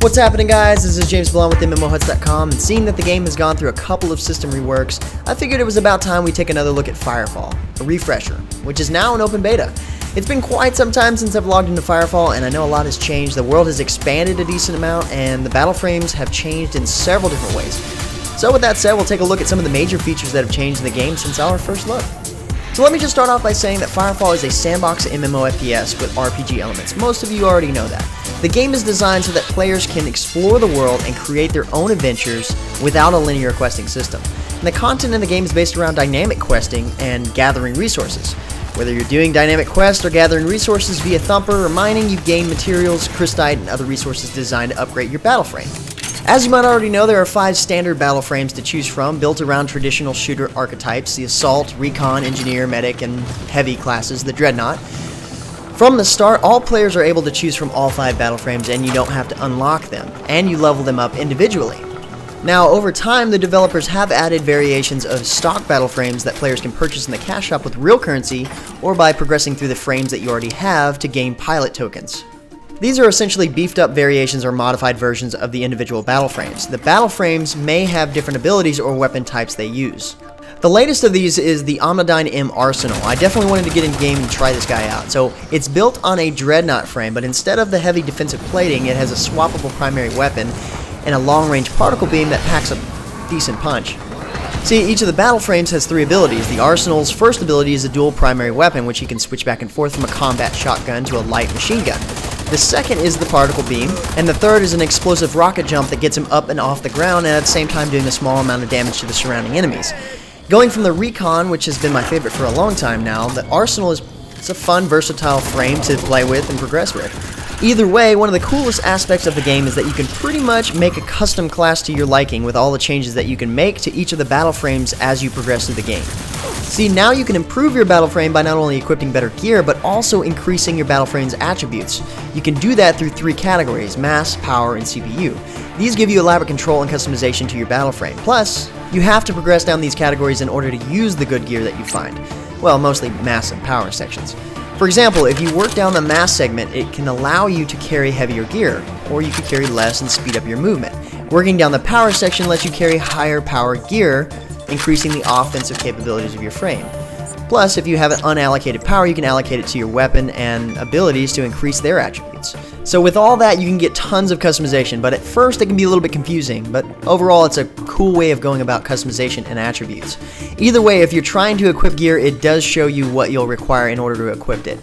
What's happening, guys? This is James Blunt with MMOHuts.com, and seeing that the game has gone through a couple of system reworks, I figured it was about time we take another look at FireFall, a refresher, which is now in open beta. It's been quite some time since I've logged into FireFall, and I know a lot has changed. The world has expanded a decent amount, and the Battleframes have changed in several different ways. So with that said, we'll take a look at some of the major features that have changed in the game since our first look. So let me just start off by saying that FireFall is a sandbox MMOFPS with RPG elements. Most of you already know that. The game is designed so that players can explore the world and create their own adventures without a linear questing system. And the content in the game is based around dynamic questing and gathering resources. Whether you're doing dynamic quests or gathering resources via Thumper or mining, you gain materials, crystite, and other resources designed to upgrade your Battleframe. As you might already know, there are 5 standard Battleframes to choose from, built around traditional shooter archetypes: the Assault, Recon, Engineer, Medic, and Heavy classes, the Dreadnought. From the start, all players are able to choose from all 5 Battleframes, and you don't have to unlock them, and you level them up individually. Now, over time, the developers have added variations of stock Battleframes that players can purchase in the cash shop with real currency, or by progressing through the frames that you already have to gain pilot tokens. These are essentially beefed up variations or modified versions of the individual Battleframes. The Battleframes may have different abilities or weapon types they use. The latest of these is the Omnidyne M Arsenal. I definitely wanted to get in game and try this guy out. So it's built on a Dreadnought frame, but instead of the heavy defensive plating, it has a swappable primary weapon and a long-range particle beam that packs a decent punch. See, each of the Battleframes has 3 abilities. The Arsenal's first ability is a dual primary weapon, which you can switch back and forth from a combat shotgun to a light machine gun. The second is the particle beam, and the third is an explosive rocket jump that gets him up and off the ground, and at the same time doing a small amount of damage to the surrounding enemies. Going from the Recon, which has been my favorite for a long time now, the Arsenal is a fun, versatile frame to play with and progress with. Either way, one of the coolest aspects of the game is that you can pretty much make a custom class to your liking with all the changes that you can make to each of the Battleframes as you progress through the game. See, now you can improve your Battleframe by not only equipping better gear, but also increasing your Battleframe's attributes. You can do that through 3 categories: mass, power, and CPU. These give you elaborate control and customization to your Battleframe. Plus, you have to progress down these categories in order to use the good gear that you find. Well, mostly mass and power sections. For example, if you work down the mass segment, it can allow you to carry heavier gear, or you could carry less and speed up your movement. Working down the power section lets you carry higher power gear, increasing the offensive capabilities of your frame. Plus, if you have an unallocated power, you can allocate it to your weapon and abilities to increase their attributes. So with all that, you can get tons of customization, but at first it can be a little bit confusing, but overall it's a cool way of going about customization and attributes. Either way, if you're trying to equip gear, it does show you what you'll require in order to equip it.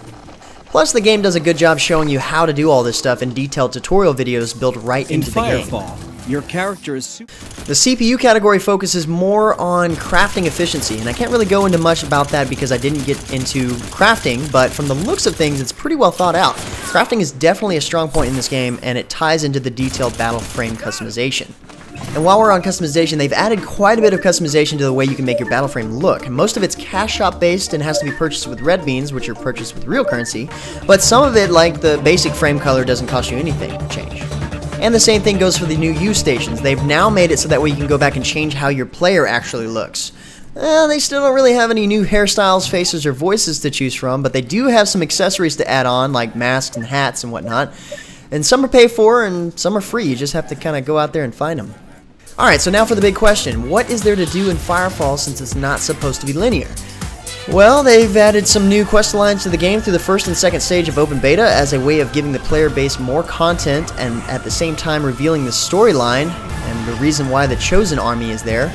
Plus, the game does a good job showing you how to do all this stuff in detailed tutorial videos built right into the game. FireFall, your character is super. The CPU category focuses more on crafting efficiency, and I can't really go into much about that because I didn't get into crafting, but from the looks of things, it's pretty well thought out. Crafting is definitely a strong point in this game, and it ties into the detailed Battleframe customization. And while we're on customization, they've added quite a bit of customization to the way you can make your Battleframe look. Most of it's cash shop based and has to be purchased with red beans, which are purchased with real currency, but some of it, like the basic frame color, doesn't cost you anything to change. And the same thing goes for the new use stations. They've now made it so that way you can go back and change how your player actually looks. They still don't really have any new hairstyles, faces, or voices to choose from, but they do have some accessories to add on, like masks and hats and whatnot. And some are paid for and some are free. You just have to kind of go out there and find them. Alright, so now for the big question. What is there to do in FireFall since it's not supposed to be linear? Well, they've added some new quest lines to the game through the first and second stage of open beta as a way of giving the player base more content and at the same time revealing the storyline and the reason why the Chosen army is there.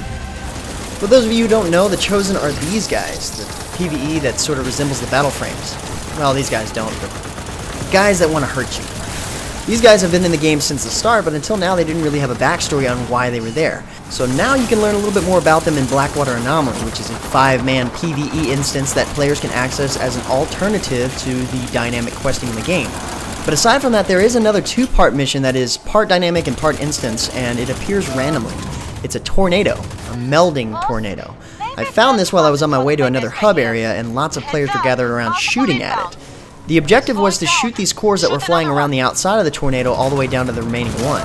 For those of you who don't know, the Chosen are these guys, the PvE that sort of resembles the Battleframes. Well, these guys don't, but guys that want to hurt you. These guys have been in the game since the start, but until now they didn't really have a backstory on why they were there. So now you can learn a little bit more about them in Blackwater Anomaly, which is a 5-man PvE instance that players can access as an alternative to the dynamic questing in the game. But aside from that, there is another 2-part mission that is part dynamic and part instance, and it appears randomly. It's a tornado, a melding tornado. I found this while I was on my way to another hub area, and lots of players were gathered around shooting at it. The objective was to shoot these cores that were flying around the outside of the tornado all the way down to the remaining one,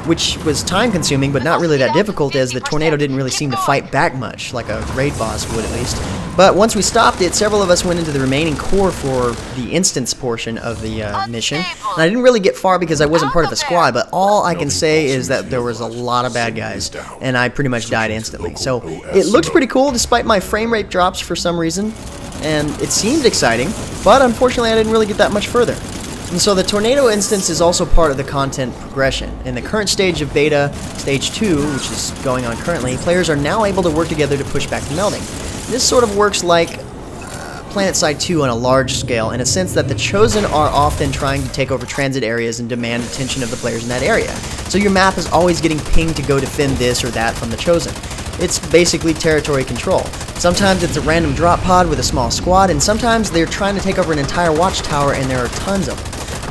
which was time consuming but not really that difficult as the tornado didn't really seem to fight back much, like a raid boss would at least. But once we stopped it, several of us went into the remaining core for the instance portion of the mission. And I didn't really get far because I wasn't part of a squad, but all I can say is that there was a lot of bad guys, and I pretty much died instantly. So it looks pretty cool despite my frame rate drops for some reason, and it seemed exciting, but unfortunately I didn't really get that much further. And so the tornado instance is also part of the content progression. In the current stage of beta, stage 2, which is going on currently, players are now able to work together to push back the melding. This sort of works like PlanetSide 2 on a large scale, in a sense that the Chosen are often trying to take over transit areas and demand attention of the players in that area. So your map is always getting pinged to go defend this or that from the Chosen. It's basically territory control. Sometimes it's a random drop pod with a small squad, and sometimes they're trying to take over an entire watchtower and there are tons of them.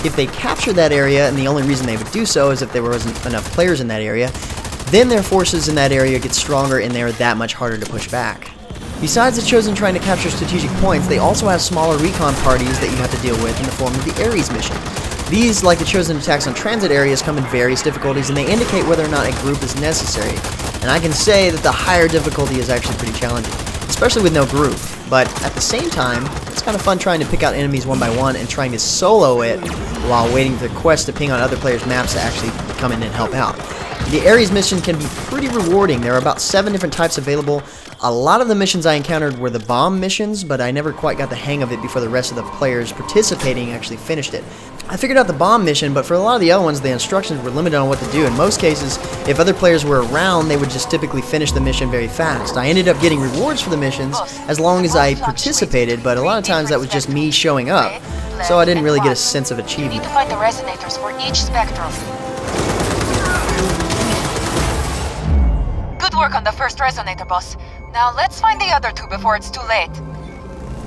If they capture that area, and the only reason they would do so is if there wasn't enough players in that area, then their forces in that area get stronger and they're that much harder to push back. Besides the Chosen trying to capture strategic points, they also have smaller recon parties that you have to deal with in the form of the Aries mission. These, like the Chosen attacks on transit areas, come in various difficulties and they indicate whether or not a group is necessary. And I can say that the higher difficulty is actually pretty challenging, especially with no group. But at the same time, it's kind of fun trying to pick out enemies one by one and trying to solo it while waiting for the quest to ping on other players' maps to actually come in and help out. The Aries mission can be pretty rewarding. There are about 7 different types available. A lot of the missions I encountered were the bomb missions, but I never quite got the hang of it before the rest of the players participating actually finished it. I figured out the bomb mission, but for a lot of the other ones, the instructions were limited on what to do. In most cases, if other players were around, they would just typically finish the mission very fast. I ended up getting rewards for the missions as long as I participated, but a lot of times that was just me showing up, so I didn't really get a sense of achievement. You need to find the resonators for each spectrum. Good work on the first resonator, boss. Now let's find the other 2 before it's too late.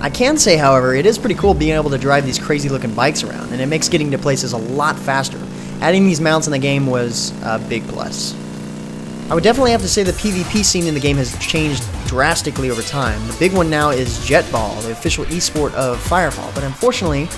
I can say, however, it is pretty cool being able to drive these crazy looking bikes around, and it makes getting to places a lot faster. Adding these mounts in the game was a big plus. I would definitely have to say the PvP scene in the game has changed drastically over time. The big one now is Jetball, the official esport of FireFall, but unfortunately,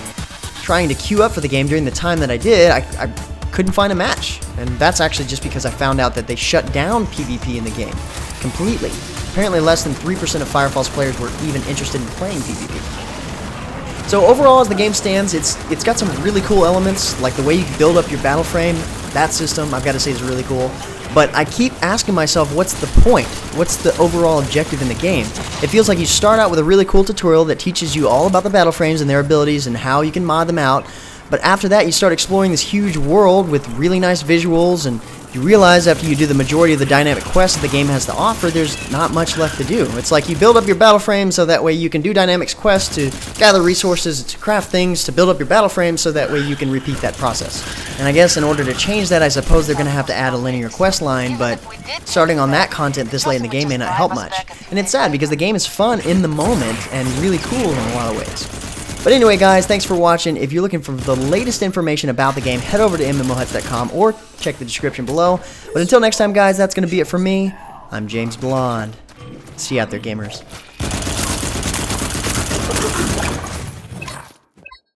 trying to queue up for the game during the time that I did, I couldn't find a match. And that's actually just because I found out that they shut down PvP in the game completely. Apparently less than 3% of FireFall's players were even interested in playing PvP. So overall, as the game stands, it's got some really cool elements, like the way you build up your Battleframe. That system, I've got to say, is really cool. But I keep asking myself, what's the point? What's the overall objective in the game? It feels like you start out with a really cool tutorial that teaches you all about the Battleframes and their abilities and how you can mod them out. But after that, you start exploring this huge world with really nice visuals, and you realize after you do the majority of the dynamic quests that the game has to offer, there's not much left to do. It's like you build up your Battleframe so that way you can do dynamics quests to gather resources, to craft things, to build up your Battleframe so that way you can repeat that process. And I guess in order to change that, I suppose they're going to have to add a linear quest line, but starting on that content this late in the game may not help much. And it's sad because the game is fun in the moment and really cool in a lot of ways. But anyway, guys, thanks for watching. If you're looking for the latest information about the game, head over to MMOHuts.com or check the description below. But until next time, guys, that's going to be it for me. I'm James Blonde. See you out there, gamers.